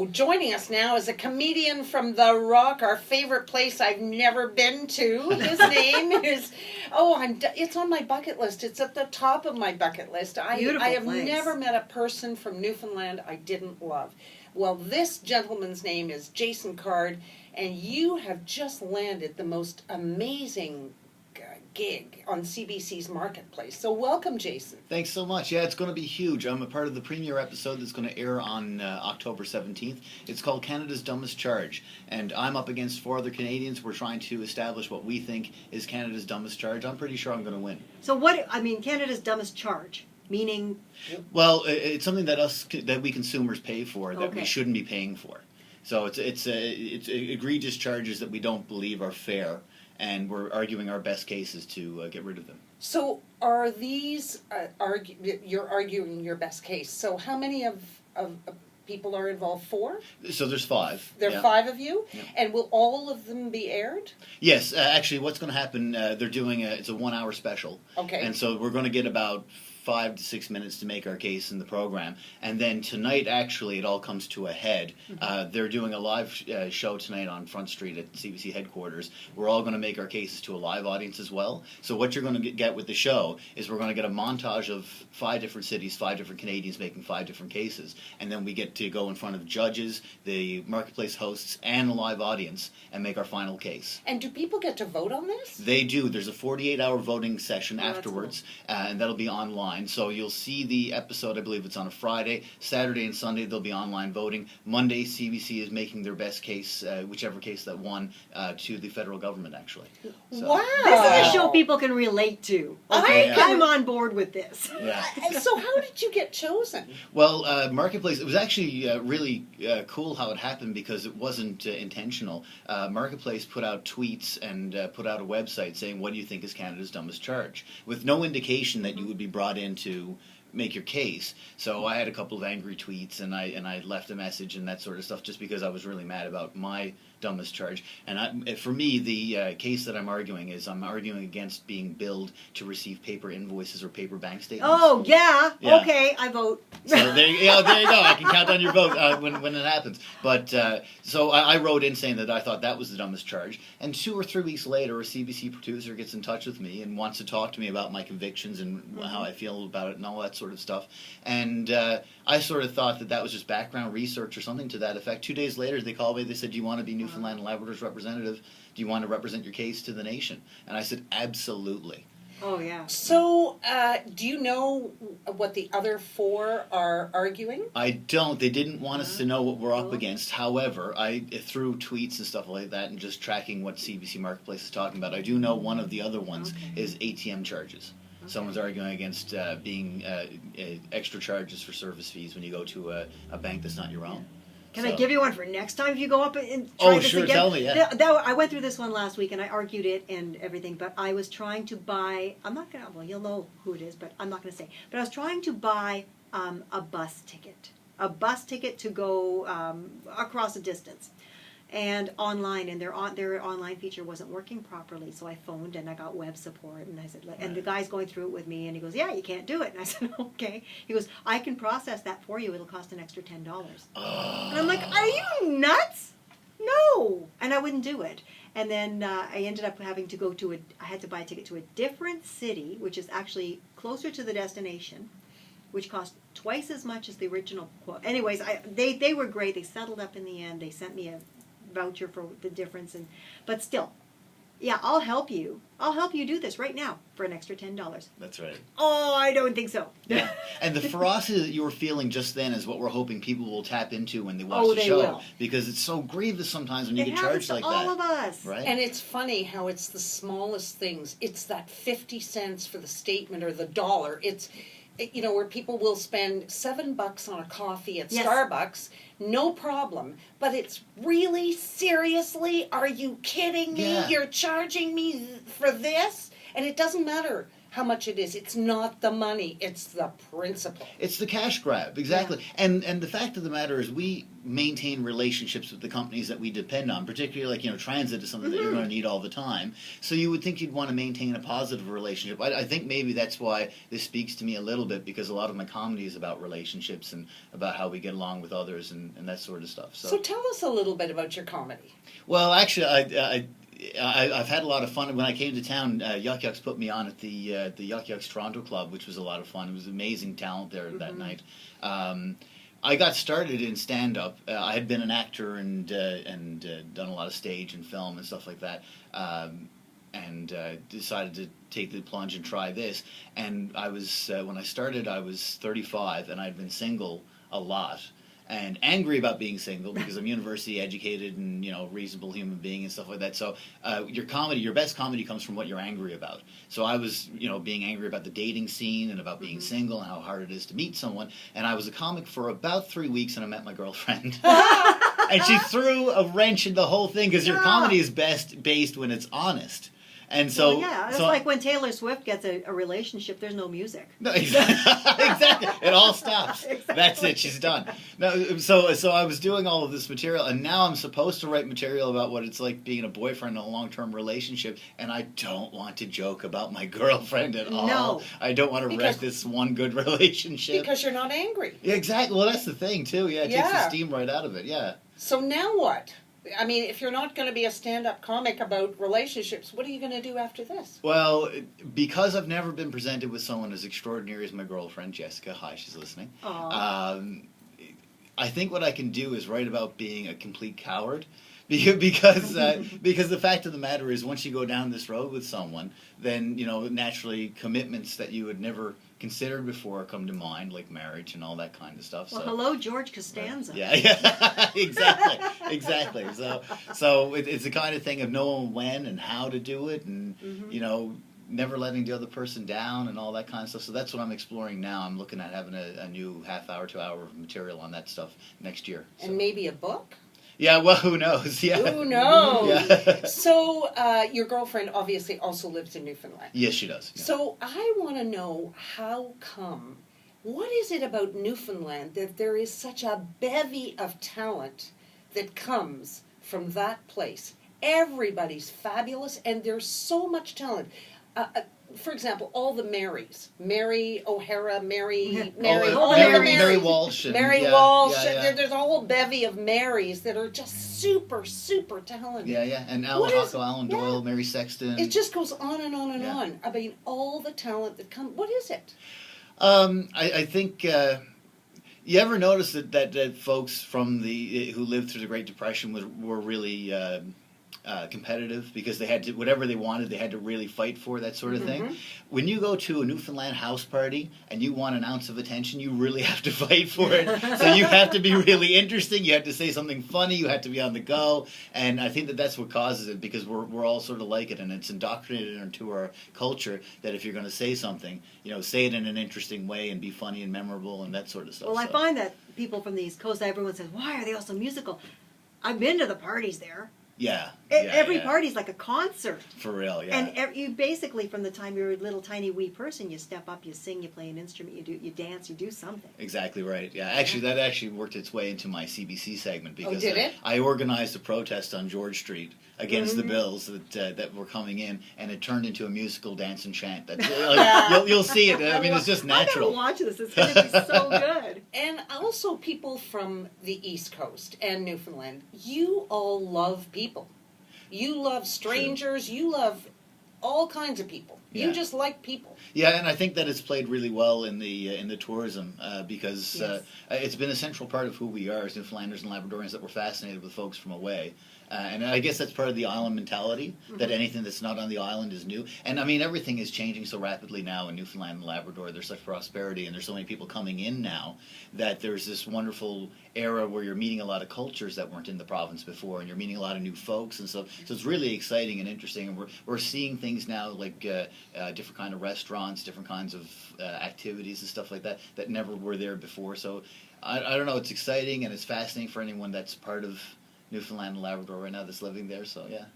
So, joining us now is a comedian from The Rock, our favorite place I've never been to. His name is, it's on my bucket list. It's at the top of my bucket list. I have never met a person from Newfoundland I didn't love. Well, this gentleman's name is Jason Card, and you have just landed the most amazing gig on CBC's Marketplace. So welcome, Jason. Thanks so much. Yeah, it's going to be huge. I'm a part of the premiere episode that's going to air on October 17th. It's called Canada's Dumbest Charge, and I'm up against 4 other Canadians. We're trying to establish what we think is Canada's dumbest charge. I'm pretty sure I'm going to win. So Canada's dumbest charge, meaning? Well, it's something that we consumers pay for that we shouldn't be paying for. So it's egregious charges that we don't believe are fair, and we're arguing our best cases to get rid of them. So are these, you're arguing your best case, so how many of people are involved? 4? So there's 5. There are 5 of you? Yeah. And will all of them be aired? Yes, actually what's going to happen, they're doing it's a 1-hour special. Okay. And so we're going to get about 5 to 6 minutes to make our case in the program. And then tonight, actually, it all comes to a head. Mm-hmm. They're doing a live show tonight on Front Street at CBC headquarters. We're all going to make our cases to a live audience as well. So what you're going to get with the show is we're going to get a montage of 5 different cities, 5 different Canadians making 5 different cases. And then we get to go in front of judges, the Marketplace hosts, and the live audience and make our final case. And do people get to vote on this? They do. There's a 48-hour voting session afterwards, and that'll be online. So you'll see the episode, I believe it's on a Friday. Saturday and Sunday there'll be online voting. Monday, CBC is making their best case, whichever case that won, to the federal government, actually. So. Wow! This is a show people can relate to. Okay? I'm on board with this. Yeah. So how did you get chosen? Well, Marketplace, it was actually really cool how it happened because it wasn't intentional. Marketplace put out tweets and put out a website saying, what do you think is Canada's dumbest charge? With no indication that you would be brought in to make your case. So I had a couple of angry tweets and I left a message and that sort of stuff just because I was really mad about my dumbest charge. And for me, the case that I'm arguing is I'm arguing against being billed to receive paper invoices or paper bank statements. Oh, yeah. Okay, I vote. So there you go. I can count on your vote when it happens. But so I wrote in saying that I thought that was the dumbest charge. And 2 or 3 weeks later, a CBC producer gets in touch with me and wants to talk to me about my convictions and how I feel about it and all that sort of stuff. And I sort of thought that was just background research or something to that effect. 2 days later, they called me. They said, do you want to be Newfoundland and Labrador's representative? Do you want to represent your case to the nation? And I said, absolutely. Oh, yeah. So, do you know what the other 4 are arguing? I don't. They didn't want us to know what we're up against. However, through tweets and stuff like that and just tracking what CBC Marketplace is talking about, I do know one of the other ones is ATM charges. Okay. Someone's arguing against being extra charges for service fees when you go to a bank that's not your own. Can I give you one for next time if you go up and try this again? Tell me, yeah. I went through this one last week and I argued it and everything, but I was trying to buy, you'll know who it is, but I'm not going to say. But I was trying to buy a bus ticket. A bus ticket to go across a distance. And online, and their online feature wasn't working properly, so I phoned and I got web support, and I said, and the guy's going through it with me, and he goes, yeah, you can't do it, and I said, okay. He goes, I can process that for you. It'll cost an extra $10. And I'm like, are you nuts? No, and I wouldn't do it. And then I ended up having to I had to buy a ticket to a different city, which is actually closer to the destination, which cost twice as much as the original quote. Anyways, they were great. They settled up in the end. They sent me a voucher for the difference, but still, yeah, I'll help you. I'll help you do this right now for an extra $10. That's right. Oh, I don't think so. Yeah, and the ferocity that you were feeling just then is what we're hoping people will tap into when they watch the show. Will. Because it's so grievous sometimes when you get charged like that. All of us, right? And it's funny how it's the smallest things. It's that 50 cents for the statement or the dollar. It's where people will spend $7 on a coffee at Starbucks, no problem. But it's really, seriously, are you kidding me? Yeah. You're charging me for this? And it doesn't matter how much it is. It's not the money, it's the principle. It's the cash grab, exactly. And the fact of the matter is we maintain relationships with the companies that we depend on, particularly like, transit is something that you're going to need all the time. So you would think you'd want to maintain a positive relationship. I think maybe that's why this speaks to me a little bit, because a lot of my comedy is about relationships and about how we get along with others and that sort of stuff. So tell us a little bit about your comedy. Well, actually, I've had a lot of fun. When I came to town, Yuck Yucks put me on at the Yuck Yucks Toronto Club, which was a lot of fun. It was amazing talent there that night. I got started in stand-up. I had been an actor and done a lot of stage and film and stuff like that, and decided to take the plunge and try this. And I was when I started, I was 35, and I'd been single a lot. And angry about being single because I'm university educated and reasonable human being and stuff like that. So your best comedy comes from what you're angry about. So I was being angry about the dating scene and about being single and how hard it is to meet someone. And I was a comic for about 3 weeks, and I met my girlfriend. And she threw a wrench in the whole thing, because your comedy is best based when it's honest. And so, it's like when Taylor Swift gets a relationship, there's no music. No, exactly. It all stops. Exactly. That's it. She's done. No, so I was doing all of this material, and now I'm supposed to write material about what it's like being a boyfriend in a long-term relationship, and I don't want to joke about my girlfriend at all. No. I don't want to wreck this one good relationship. Because you're not angry. Yeah, exactly. Well, that's the thing, too. Yeah, it takes the steam right out of it, yeah. So now what? I mean, if you're not going to be a stand-up comic about relationships, what are you going to do after this? Well, because I've never been presented with someone as extraordinary as my girlfriend, Jessica. Hi, she's listening. I think what I can do is write about being a complete coward. Because the fact of the matter is, once you go down this road with someone, then naturally commitments that you had never considered before come to mind, like marriage and all that kind of stuff. Well, hello, George Costanza. Yeah, exactly. So it's the kind of thing of knowing when and how to do it, and never letting the other person down and all that kind of stuff. So that's what I'm exploring now. I'm looking at having a new half-hour to hour of material on that stuff next year. So. And maybe a book? Yeah, well, who knows? Yeah. Who knows? Yeah. So, your girlfriend obviously also lives in Newfoundland. Yes, she does. Yeah. So, I want to know how come, what is it about Newfoundland that there is such a bevy of talent that comes from that place? Everybody's fabulous, and there's so much talent. For example, all the Marys. Mary O'Hara, Mary Walsh. Walsh. There's a whole bevy of Marys that are just super, super talented. Yeah. And Alan Doyle, Mary Sexton. It just goes on and on and on. I mean, all the talent that comes. What is it? I think... you ever notice that folks from who lived through the Great Depression were really... competitive, because they had to, whatever they wanted, they had to really fight for, that sort of thing. When you go to a Newfoundland house party and you want an ounce of attention, you really have to fight for it. So you have to be really interesting, you have to say something funny, you have to be on the go, and I think that's what causes it, because we're all sort of like it, and it's indoctrinated into our culture that if you're going to say something, say it in an interesting way and be funny and memorable and that sort of stuff. Well, I find that people from the East Coast, everyone says, why are they all so musical? I've been to the parties there. Yeah. Every party's like a concert. For real, yeah. And you basically, from the time you're a little tiny wee person, you step up, you sing, you play an instrument, you dance, you do something. Exactly right. Yeah, actually, that worked its way into my CBC segment, because did it? I organized a protest on George Street against the bills that were coming in, and it turned into a musical dance and chant. You'll see it. I mean, it's just natural. I'm going to watch this. It's going to be so good. And also, people from the East Coast and Newfoundland, you all love people. You love strangers. True. You love all kinds of people. You just like people. Yeah, and I think that it's played really well in the tourism, because it's been a central part of who we are as Newfoundlanders and Labradorians, that we're fascinated with folks from away. And I guess that's part of the island mentality, that anything that's not on the island is new. And I mean, everything is changing so rapidly now in Newfoundland and Labrador. There's such prosperity, and there's so many people coming in now, that there's this wonderful era where you're meeting a lot of cultures that weren't in the province before, and you're meeting a lot of new folks and stuff. So it's really exciting and interesting, and we're seeing things now like different kind of restaurants, different kinds of activities and stuff like that never were there before. So I don't know, it's exciting and it's fascinating for anyone that's part of Newfoundland and Labrador right now that's living there. So yeah.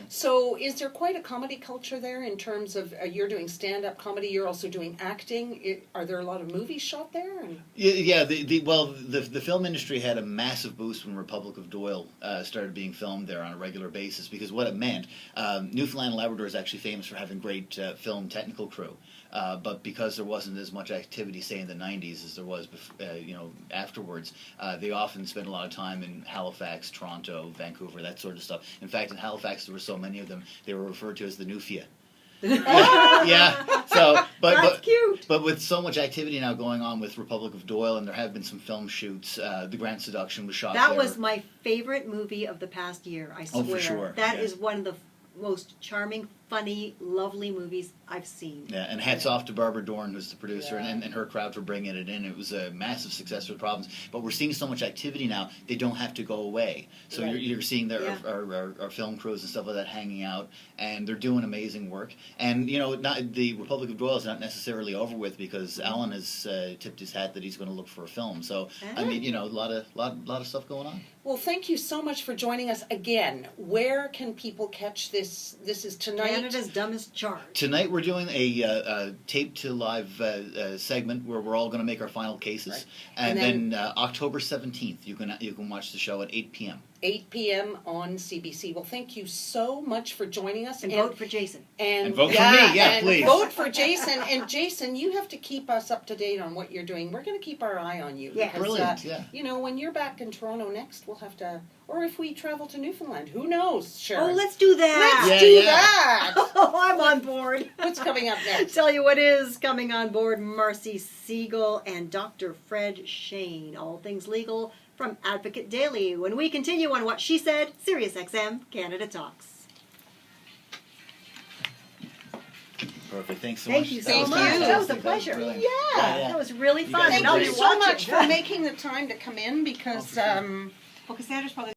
So is there quite a comedy culture there in terms of you're doing stand-up comedy, you're also doing acting? Are there a lot of movies shot there? Yeah. The film industry had a massive boost when Republic of Doyle started being filmed there on a regular basis, because what it meant, Newfoundland and Labrador is actually famous for having great film technical crew. But because there wasn't as much activity, say in the 90s, as there was, afterwards, they often spent a lot of time in Halifax, Toronto, Vancouver, that sort of stuff. In fact, in Halifax, there were so many of them, they were referred to as the Newfia. Yeah. So, That's cute. But with so much activity now going on with Republic of Doyle, and there have been some film shoots. The Grand Seduction was shot there. That was my favorite movie of the past year, I swear. Oh, for sure. That is one of the most charming, funny, lovely movies I've seen. Yeah, and hats off to Barbara Dorn, who's the producer, and her crowd for bringing it in. It was a massive success with Problems. But we're seeing so much activity now, they don't have to go away. So you're seeing our film crews and stuff like that hanging out, and they're doing amazing work. And, the Republic of Doyle is not necessarily over with, because Alan has tipped his hat that he's going to look for a film. So, I mean, a lot of stuff going on. Well, thank you so much for joining us again. Where can people catch this? This is tonight. Canada's Dumbest Charge. Tonight we're doing a tape to live segment where we're all going to make our final cases, Right. and then October 17th you can watch the show at 8 p.m. 8 p.m. on CBC. Well, thank you so much for joining us. And vote for Jason. And vote for me, and please. Vote for Jason. And Jason, you have to keep us up to date on what you're doing. We're going to keep our eye on you. Yeah. Because, Brilliant, yeah. When you're back in Toronto next, we'll have to, or if we travel to Newfoundland, who knows, Sharon? Oh, let's do that. Let's do Yeah. that. Oh, I'm on board. What's coming up next? Tell you what is coming on board: Marcy Siegel and Dr. Fred Shane. All things legal from Advocate Daily. When we continue on What She Said, SiriusXM Canada Talks. Perfect. Thanks so much. Thank you so Thank much. you. That was a That was pleasure. brilliant. Yeah, Yeah. that was really You fun. guys Thank And I'll you be so watching. much for making the time to come in, because Well, Cassandra's probably